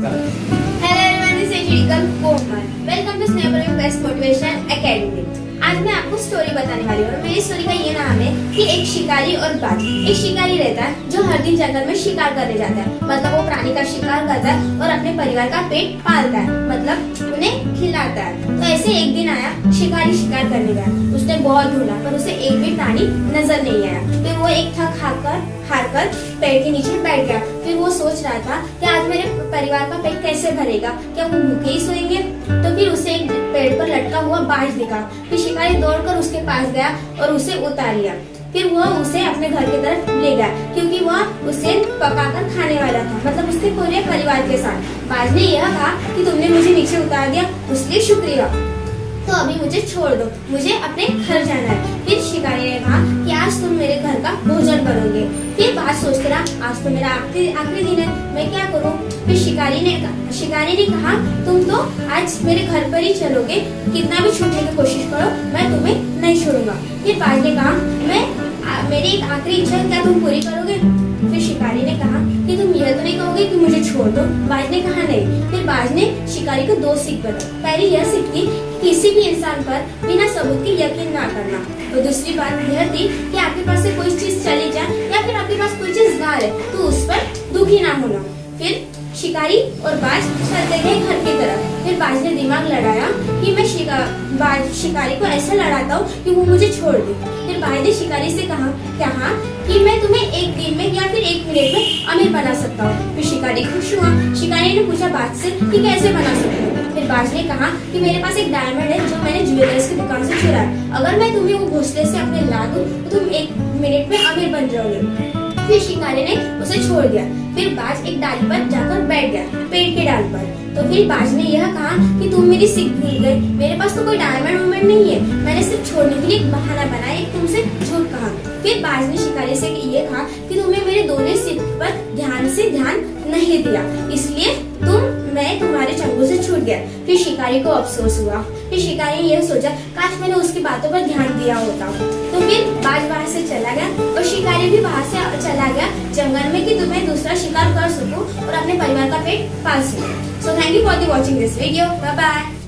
Hello everyone, this is Shirikam Komal. Welcome to Snapper Best Motivation Academy. आज मैं आपको story बताने वाली हूँ। मेरी स्टोरी का ये नाम है कि एक शिकारी और बाज। एक शिकारी रहता है जो हर दिन जंगल में शिकार करने जाता है, मतलब वो प्राणी का शिकार करता है और अपने परिवार का पेट पालता है, मतलब उन्हें खिलाता है। तो ऐसे एक दिन आया, शिकारी शिकार करने गया। उसने बहुत ढूंढा पर उसे एक भी प्राणी नजर नहीं आया। फिर वो एक थक हारकर पेड़ के नीचे बैठ गया। फिर वो सोच रहा था कि आज मेरे परिवार का पेट कैसे भरेगा, क्या वो भूखे ही सोएंगे। तो फिर उसे एक पेड़ पर लटका हुआ बाज दिखा। फिर शिकारी दौड़कर उसके पास गया और उसे उतार लिया। फिर वह उसे अपने घर की तरफ ले गया क्योंकि वह उसे पकाकर खाने वाला था, मतलब उसके पूरे परिवार के साथ। बाज ने यह कहा कि तुमने मुझे नीचे उतार दिया, उसके लिए शुक्रिया। तो अभी मुझे छोड़ दो, मुझे अपने घर जाना है। फिर शिकारी ने कहा कि आज तुम मेरे घर का भोजन बनोगे। फिर बाज सोचते रहा, आज तो मेरा आखिरी दिन है, मैं क्या करूं। फिर शिकारी ने कहा तुम तो आज मेरे घर पर ही चलोगे, कितना भी छूटने की कोशिश करो, मैं तुम्हें नहीं छोड़ूंगा। फिर बाज ने कहा मेरी एक आखिरी इच्छा है, क्या तुम पूरी करोगे। फिर शिकारी ने कहा कि तुम यह तो नहीं कहोगे कि मुझे छोड़ दो। बाज ने कहा नहीं। फिर बाज ने शिकारी को दो सीख बताई। पहली यह सीख थी किसी भी इंसान पर बिना सबूत के यकीन ना करना, और दूसरी बात यह थी कि आपके पास से कोई चीज चली जाए या फिर आपके पास कोई चीज ना रहे तो उस पर दुखी ना होना। फिर शिकारी और बाज चलते गए घर की तरफ। फिर बाज ने दिमाग लड़ाया कि मैं शिकारी को ऐसा लड़ाता हूँ कि वो मुझे छोड़ दे। फिर बाज ने शिकारी से कहा कि मैं तुम्हें एक दिन में या फिर एक मिनट में अमीर बना सकता हूँ। फिर शिकारी खुश हुआ। शिकारी ने पूछा बाज से कि कैसे बना सकते हो। फिर बाज ने कहा कि मेरे पास एक डायमंड है जो मैंने ज्वेलर्स की दुकान से चुराया, अगर मैं तुम्हें वो घोंसले से अपने ला दूं तो तुम एक मिनट में अमीर बन जाओगे। फिर शिकारी ने उसे छोड़ दिया। फिर बाज एक डाली पर जाकर बैठ गया, पेड़ के डाल पर। तो फिर बाज ने यह कहा कि तुम मेरी सीख भूल गए, मेरे पास तो कोई डायमंड नहीं है, मैंने सिर्फ छोड़ने के लिए एक बहाना बनाया, एक तुमसे झूठ कहा। फिर बाज ने शिकारी से ये कहा कि तुमने मेरे दोनों सीख पर ध्यान नहीं दिया, इसलिए मैं तुम्हारे चंगुल से छूट गया। फिर शिकारी को अफसोस हुआ। फिर शिकारी ने यह सोचा काश मैंने उसकी बातों पर ध्यान दिया होता। तो फिर बाज वहां से चला गया और शिकारी भी वहां से चला गया जंगल में कि तुम्हें दूसरा शिकार कर सकूं और अपने परिवार का पेट पाल सकूं। So thank you for watching this video. Bye bye.